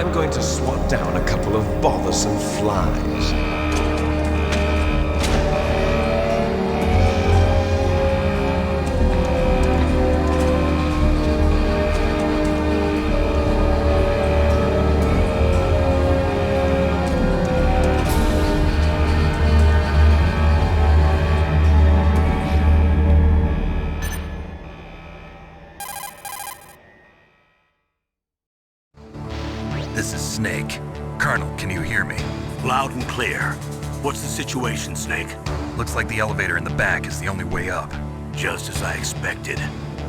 I'm going to swat down a couple of bothersome flies. This is Snake. Colonel, can you hear me? Loud and clear. What's the situation, Snake? Looks like the elevator in the back is the only way up. Just as I expected.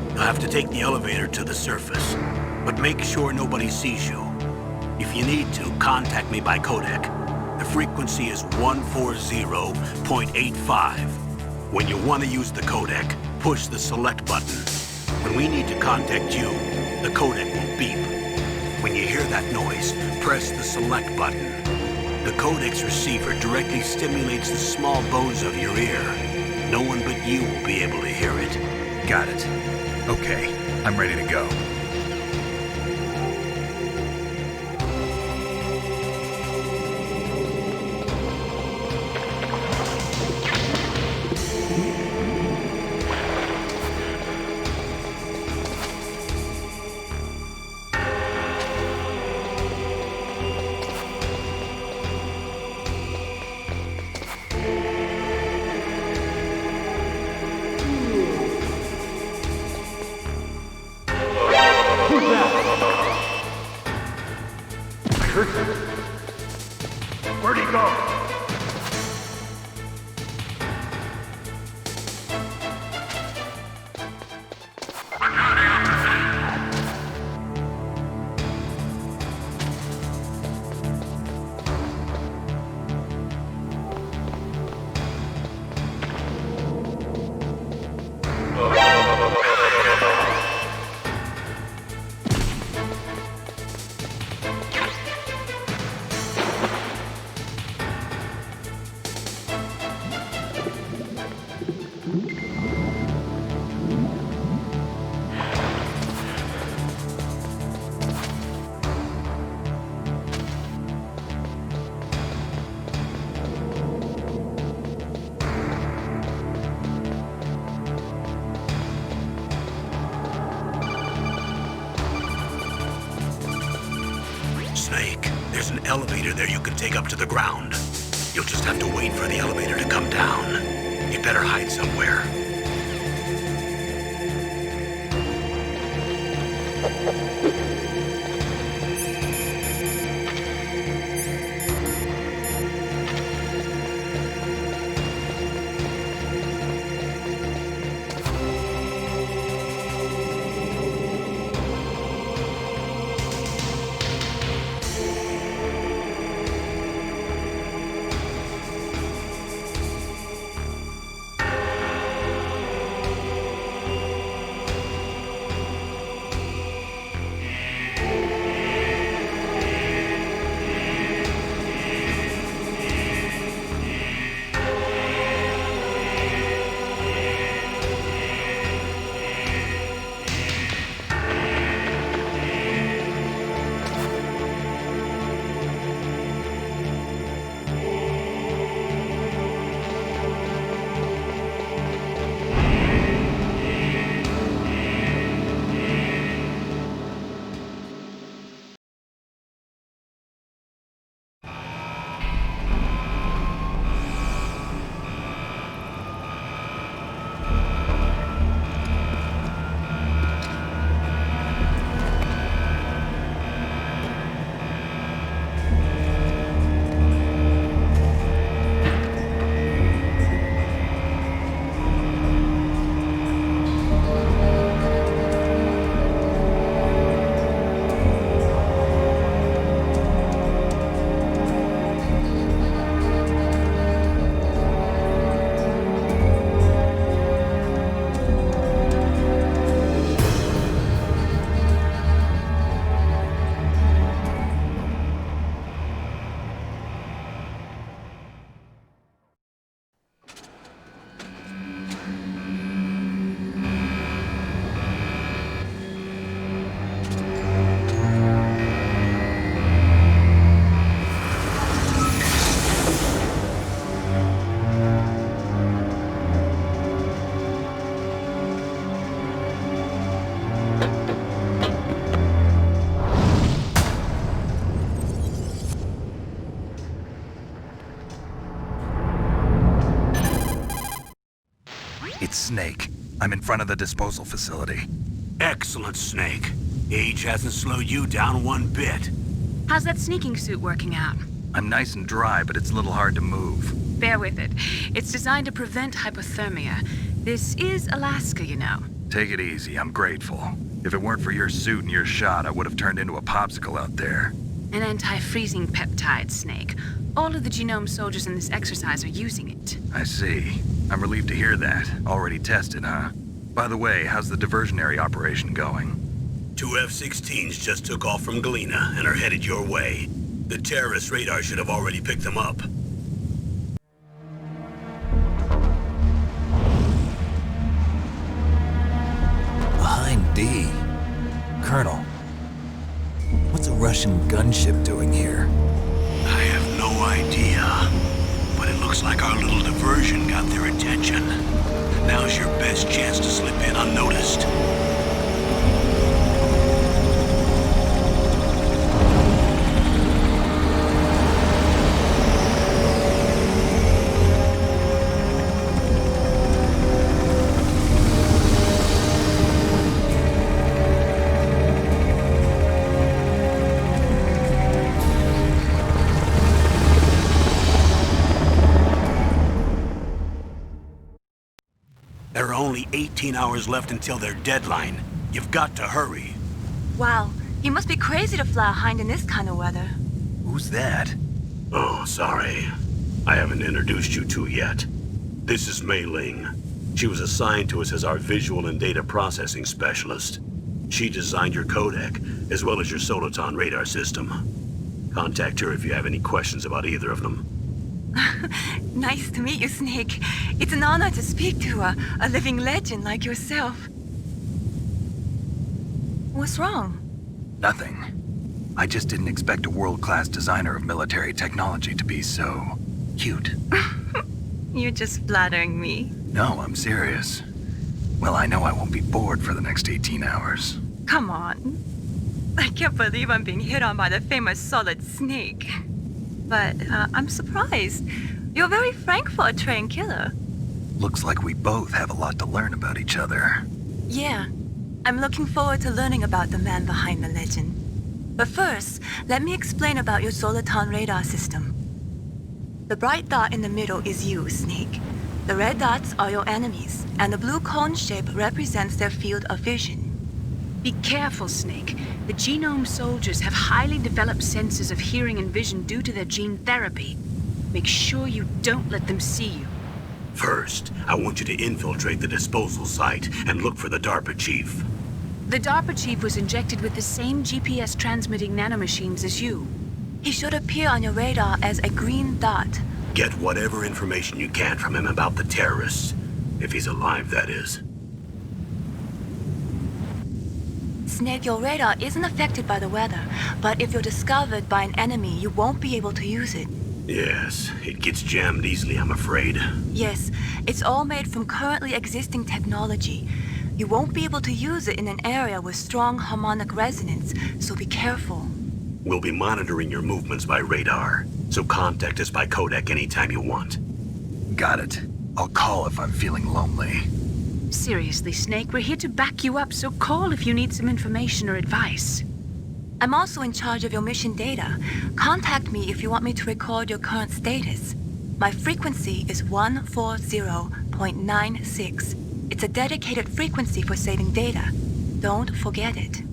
You'll have to take the elevator to the surface, but make sure nobody sees you. If you need to, contact me by codec. The frequency is 140.85. When you want to use the codec, push the select button. When we need to contact you, the codec will beep. When you hear that noise, press the select button. The codec's receiver directly stimulates the small bones of your ear. No one but you will be able to hear it. Got it. Okay, I'm ready to go. Where'd he go? Snake, there's an elevator there you can take up to the ground. You'll just have to wait for the elevator to come down. You better hide somewhere. It's Snake. I'm in front of the disposal facility. Excellent, Snake. Age hasn't slowed you down one bit. How's that sneaking suit working out? I'm nice and dry, but it's a little hard to move. Bear with it. It's designed to prevent hypothermia. This is Alaska, you know. Take it easy, I'm grateful. If it weren't for your suit and your shot, I would have turned into a popsicle out there. An anti-freezing peptide, Snake. All of the genome soldiers in this exercise are using it. I see. I'm relieved to hear that. Already tested, huh? By the way, how's the diversionary operation going? 2 F-16s just took off from Galena and are headed your way. The terrorist radar should have already picked them up. Behind D. Colonel, what's a Russian gunship doing here? I have no idea, but it looks like our little diversion got their attention. Now's your best chance to slip in unnoticed. There are only 18 hours left until their deadline. You've got to hurry. Wow, you must be crazy to fly a hind in this kind of weather. Who's that? Oh, sorry. I haven't introduced you to yet. This is Mei Ling. She was assigned to us as our visual and data processing specialist. She designed your codec, as well as your Soliton radar system. Contact her if you have any questions about either of them. Nice to meet you, Snake. It's an honor to speak to a living legend like yourself. What's wrong? Nothing. I just didn't expect a world-class designer of military technology to be so cute. You're just flattering me. No, I'm serious. Well, I know I won't be bored for the next 18 hours. Come on. I can't believe I'm being hit on by the famous Solid Snake. But I'm surprised. You're very frank for a trained killer. Looks like we both have a lot to learn about each other. Yeah. I'm looking forward to learning about the man behind the legend. But first, let me explain about your Soliton radar system. The bright dot in the middle is you, Snake. The red dots are your enemies, and the blue cone shape represents their field of vision. Be careful, Snake. The genome soldiers have highly developed senses of hearing and vision due to their gene therapy. Make sure you don't let them see you. First, I want you to infiltrate the disposal site and look for the DARPA chief. The DARPA chief was injected with the same GPS transmitting nanomachines as you. He should appear on your radar as a green dot. Get whatever information you can from him about the terrorists. If he's alive, that is. Snake, your radar isn't affected by the weather, but if you're discovered by an enemy, you won't be able to use it. Yes, it gets jammed easily, I'm afraid. Yes, it's all made from currently existing technology. You won't be able to use it in an area with strong harmonic resonance, so be careful. We'll be monitoring your movements by radar, so contact us by codec anytime you want. Got it. I'll call if I'm feeling lonely. Seriously, Snake, we're here to back you up, so call if you need some information or advice. I'm also in charge of your mission data. Contact me if you want me to record your current status. My frequency is 140.96. It's a dedicated frequency for saving data. Don't forget it.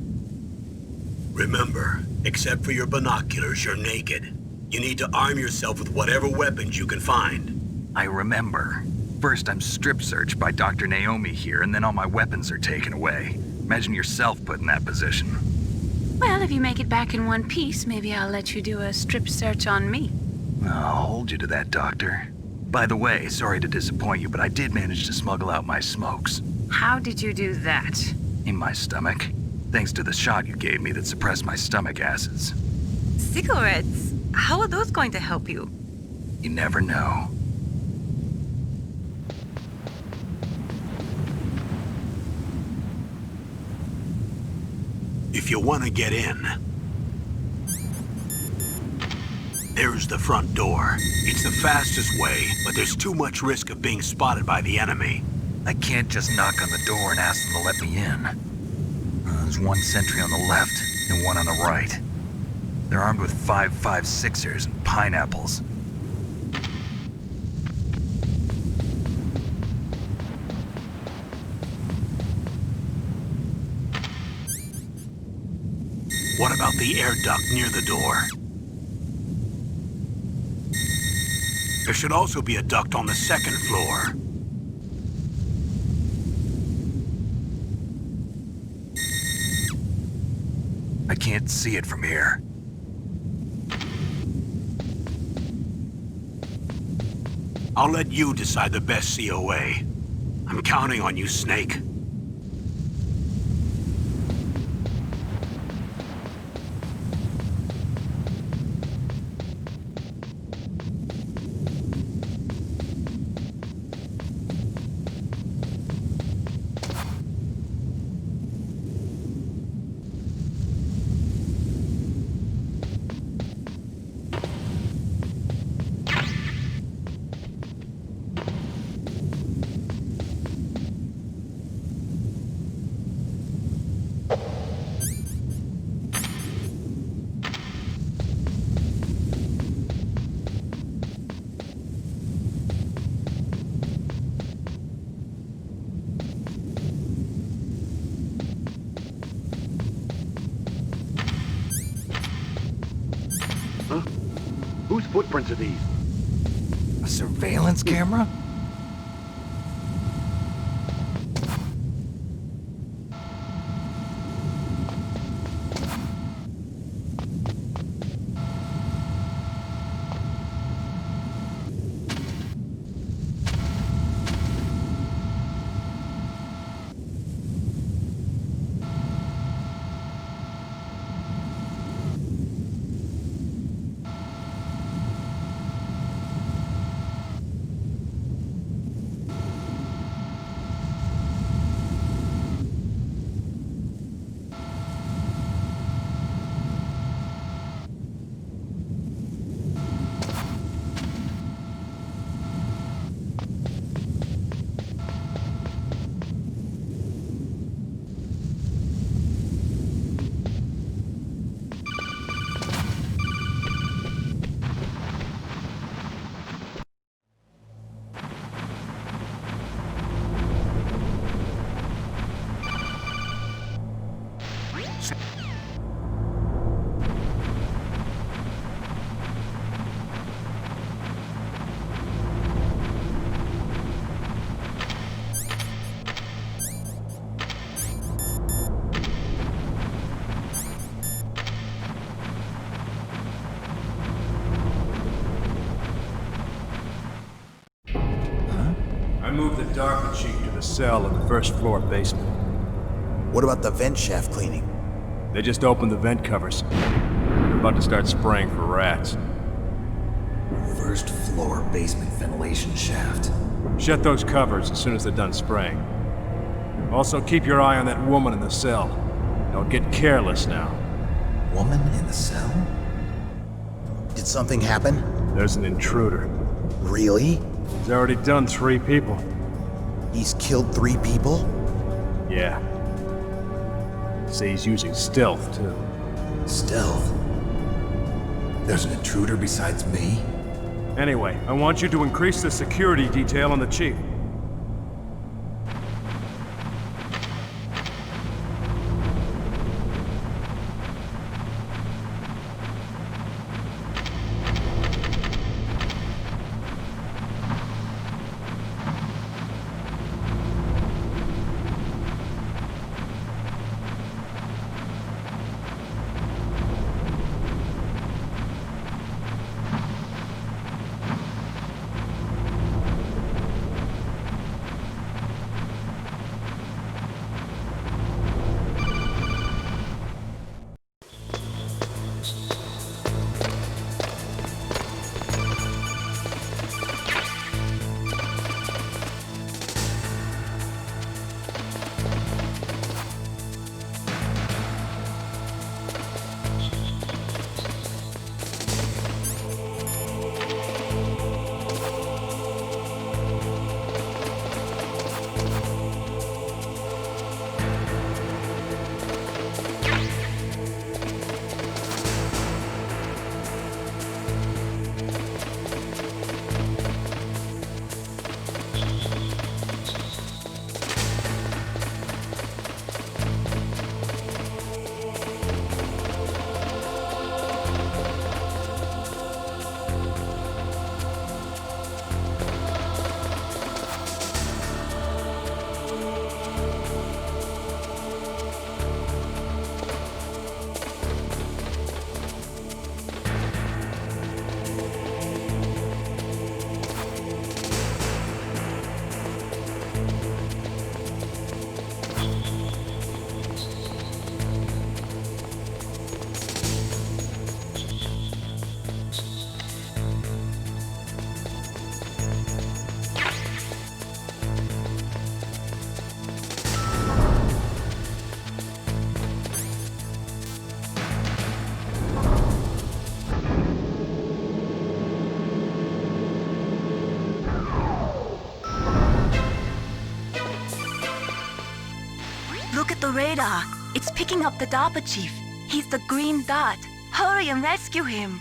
Remember, except for your binoculars, you're naked. You need to arm yourself with whatever weapons you can find. I remember. First, I'm strip searched by Dr. Naomi here, and then all my weapons are taken away. Imagine yourself put in that position. Well, if you make it back in one piece, maybe I'll let you do a strip search on me. I'll hold you to that, Doctor. By the way, sorry to disappoint you, but I did manage to smuggle out my smokes. How did you do that? In my stomach. Thanks to the shot you gave me that suppressed my stomach acids. Cigarettes? How are those going to help you? You never know. If you want to get in, there's the front door. It's the fastest way, but there's too much risk of being spotted by the enemy. I can't just knock on the door and ask them to let me in. There's one sentry on the left and one on the right. They're armed with 5.56ers and pineapples. What about the air duct near the door? There should also be a duct on the second floor. I can't see it from here. I'll let you decide the best COA. I'm counting on you, Snake. Whose footprints are these? A surveillance camera? I moved the Darker Chief to the cell in the first floor basement. What about the vent shaft cleaning? They just opened the vent covers. They're about to start spraying for rats. First floor basement ventilation shaft. Shut those covers as soon as they're done spraying. Also, keep your eye on that woman in the cell. Don't get careless now. Woman in the cell? Did something happen? There's an intruder. Really? He's already done 3 people. He's killed 3 people? Yeah. Say he's using stealth, too. Stealth? There's an intruder besides me? Anyway, I want you to increase the security detail on the Chief. Look at the radar. It's picking up the DARPA chief. He's the green dot. Hurry and rescue him.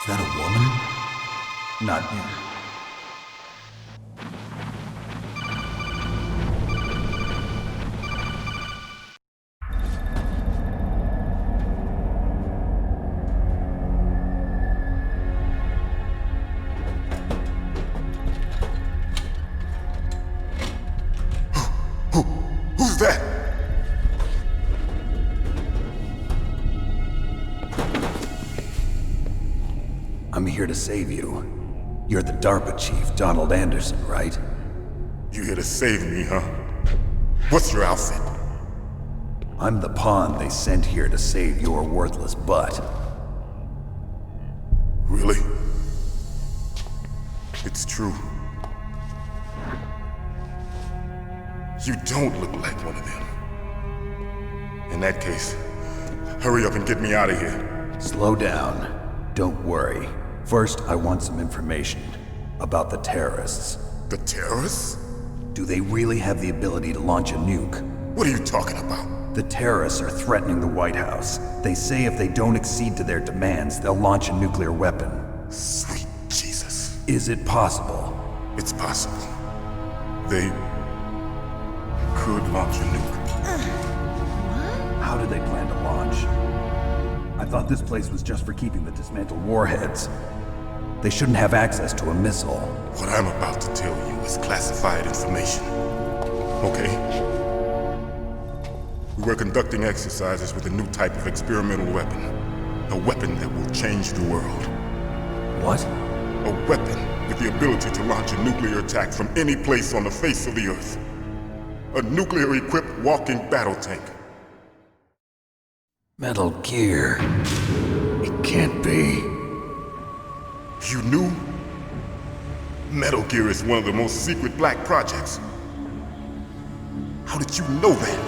Is that a woman? Not him. Who's that? I'm here to save you. You're the DARPA chief, Donald Anderson, right? You here to save me, huh? What's your outfit? I'm the pawn they sent here to save your worthless butt. Really? It's true. You don't look like one of them. In that case, hurry up and get me out of here. Slow down. Don't worry. First, I want some information about the terrorists. The terrorists? Do they really have the ability to launch a nuke? What are you talking about? The terrorists are threatening the White House. They say if they don't accede to their demands, they'll launch a nuclear weapon. Sweet Jesus. Is it possible? It's possible. They could launch a nuke. How do they plan to launch? I thought this place was just for keeping the dismantled warheads. They shouldn't have access to a missile. What I'm about to tell you is classified information. Okay? We were conducting exercises with a new type of experimental weapon. A weapon that will change the world. What? A weapon with the ability to launch a nuclear attack from any place on the face of the Earth. A nuclear-equipped walking battle tank. Metal Gear. It can't be. You knew? Metal Gear is one of the most secret black projects. How did you know that?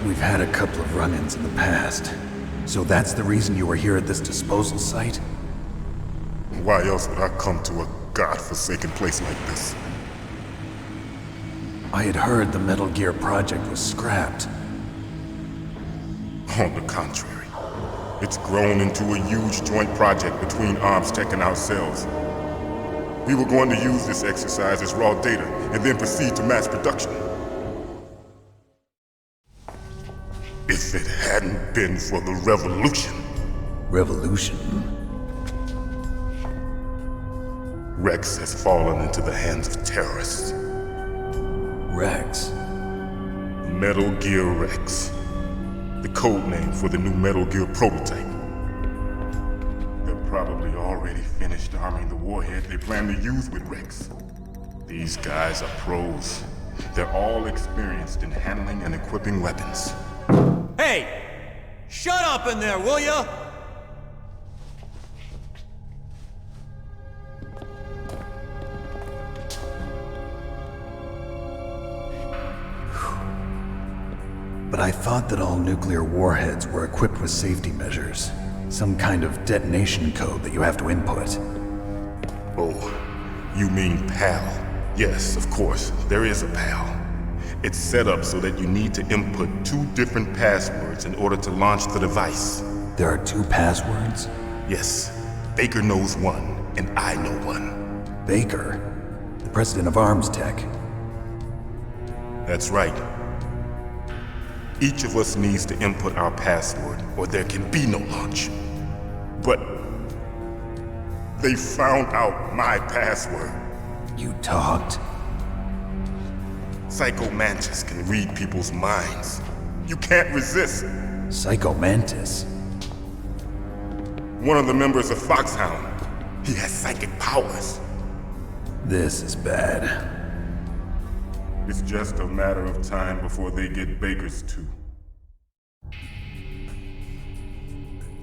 We've had a couple of run-ins in the past. So that's the reason you were here at this disposal site? Why else would I come to a godforsaken place like this? I had heard the Metal Gear project was scrapped. On the contrary, it's grown into a huge joint project between Arms Tech and ourselves. We were going to use this exercise as raw data and then proceed to mass production. If it hadn't been for the revolution. Revolution? Rex has fallen into the hands of terrorists. Rex? Metal Gear Rex. The code name for the new Metal Gear prototype. They're probably already finished arming the warhead they plan to use with Rex. These guys are pros. They're all experienced in handling and equipping weapons. Hey! Shut up in there, will ya? But I thought that all nuclear warheads were equipped with safety measures. Some kind of detonation code that you have to input. Oh, you mean PAL? Yes, of course, there is a PAL. It's set up so that you need to input 2 different passwords in order to launch the device. There are 2 passwords? Yes, Baker knows one, and I know one. Baker? The president of Arms Tech? That's right. Each of us needs to input our password, or there can be no launch. But they found out my password. You talked? Psycho Mantis can read people's minds. You can't resist. Psycho Mantis? One of the members of Foxhound. He has psychic powers. This is bad. It's just a matter of time before they get Baker's too.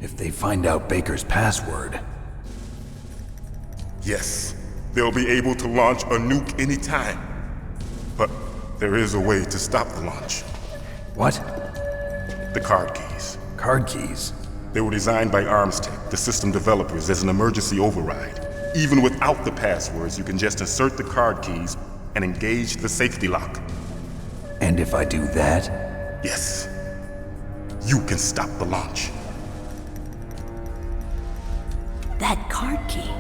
If they find out Baker's password... Yes, they'll be able to launch a nuke anytime. But there is a way to stop the launch. What? The card keys. Card keys? They were designed by ArmsTech, the system developers, as an emergency override. Even without the passwords, you can just insert the card keys and engage the safety lock. And if I do that? Yes. You can stop the launch. That card key.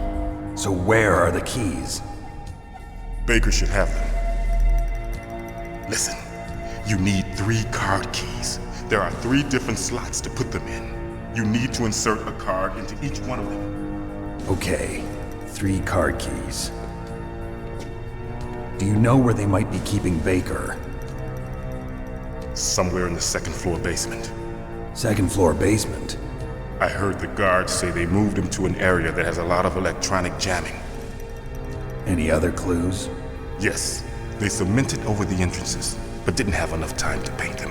So where are the keys? Baker should have them. Listen, you need 3 card keys. There are 3 different slots to put them in. You need to insert a card into each one of them. Okay, 3 card keys. Do you know where they might be keeping Baker? Somewhere in the 2nd floor basement. 2nd floor basement? I heard the guards say they moved him to an area that has a lot of electronic jamming. Any other clues? Yes, they cemented over the entrances, but didn't have enough time to paint them.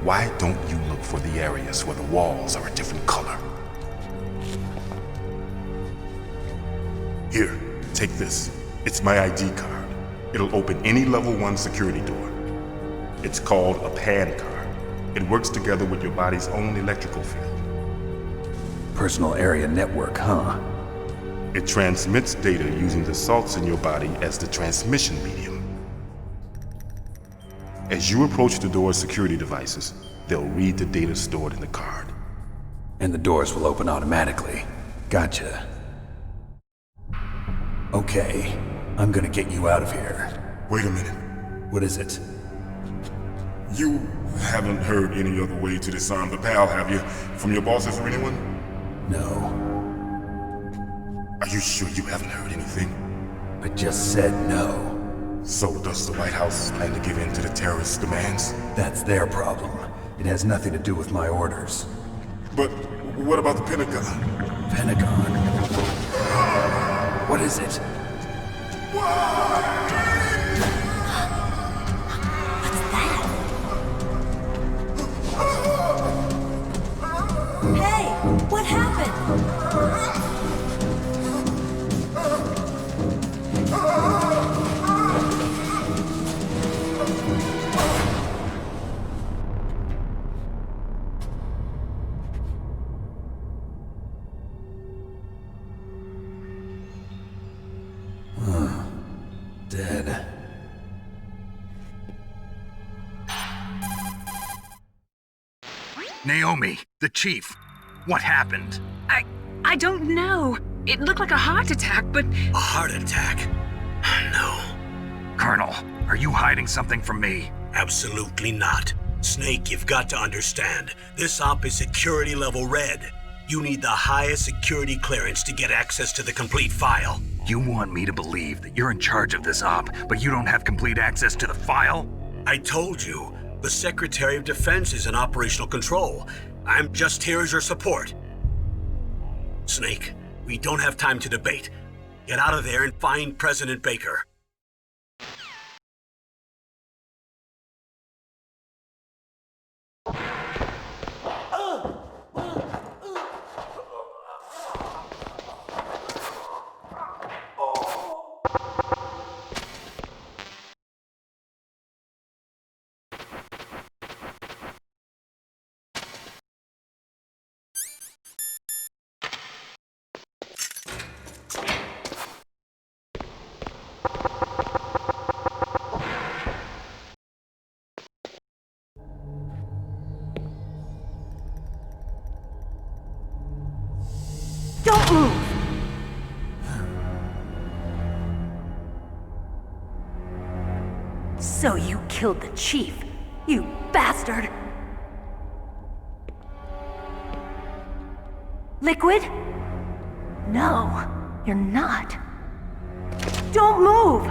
Why don't you look for the areas where the walls are a different color? Here, take this. It's my ID card. It'll open any level 1 security door. It's called a PAN card. It works together with your body's own electrical field. Personal area network, huh? It transmits data using the salts in your body as the transmission medium. As you approach the door's security devices, they'll read the data stored in the card. And the doors will open automatically. Gotcha. Okay, I'm gonna get you out of here. Wait a minute. What is it? You haven't heard any other way to disarm the PAL, have you? From your bosses or anyone? No. Are you sure you haven't heard anything? I just said no. So does the White House plan to give in to the terrorists' demands? That's their problem. It has nothing to do with my orders. But what about the Pentagon? Pentagon? What is it? Hey, what happened? Dead. Naomi, the chief. What happened? I don't know. It looked like a heart attack, but... A heart attack? No. Colonel, are you hiding something from me? Absolutely not. Snake, you've got to understand. This op is security level red. You need the highest security clearance to get access to the complete file. You want me to believe that you're in charge of this op, but you don't have complete access to the file? I told you, the Secretary of Defense is in operational control. I'm just here as your support. Snake, we don't have time to debate. Get out of there and find President Baker. Don't move! So you killed the chief, you bastard! Liquid? No, you're not. Don't move!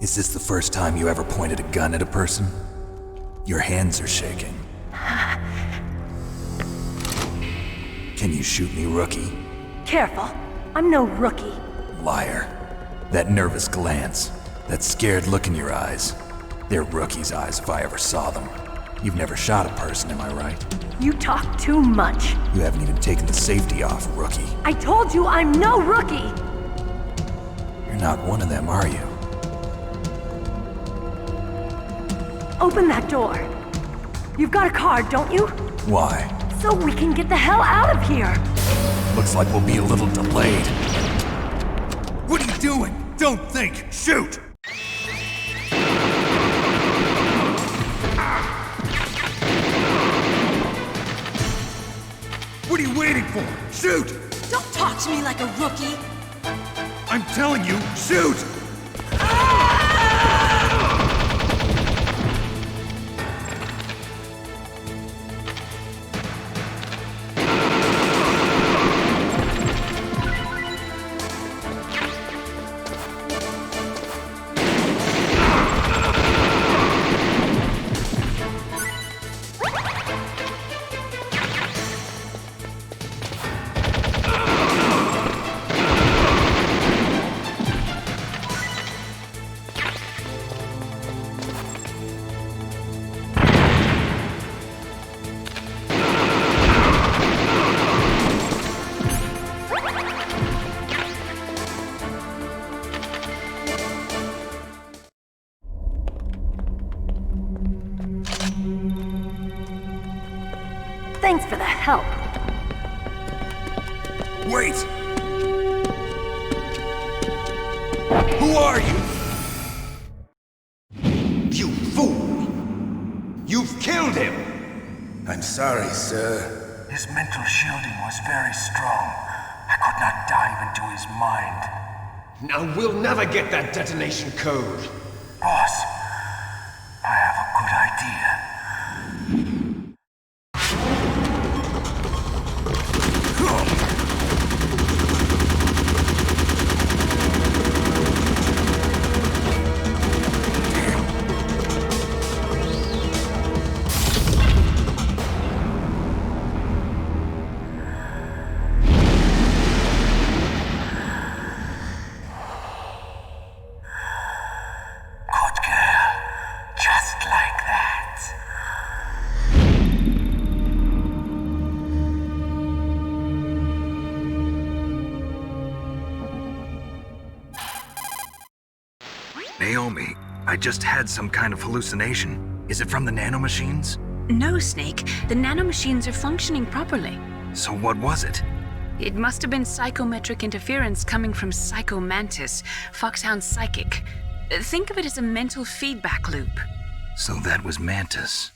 Is this the first time you ever pointed a gun at a person? Your hands are shaking. Can you shoot me, rookie? Careful. I'm no rookie. Liar. That nervous glance, that scared look in your eyes. They're rookie's eyes if I ever saw them. You've never shot a person, am I right? You talk too much. You haven't even taken the safety off, rookie. I told you I'm no rookie! You're not one of them, are you? Open that door. You've got a card, don't you? Why? So we can get the hell out of here! Looks like we'll be a little delayed. What are you doing? Don't think! Shoot! What are you waiting for? Shoot! Don't talk to me like a rookie. I'm telling you, shoot! Thanks for the help. Wait! Who are you? You fool! You've killed him! I'm sorry, sir. His mental shielding was very strong. I could not dive into his mind. Now we'll never get that detonation code. Boss, I have a good idea. Naomi, I just had some kind of hallucination. Is it from the nanomachines? No, Snake. The nanomachines are functioning properly. So what was it? It must have been psychometric interference coming from Psycho Mantis, Foxhound's psychic. Think of it as a mental feedback loop. So that was Mantis.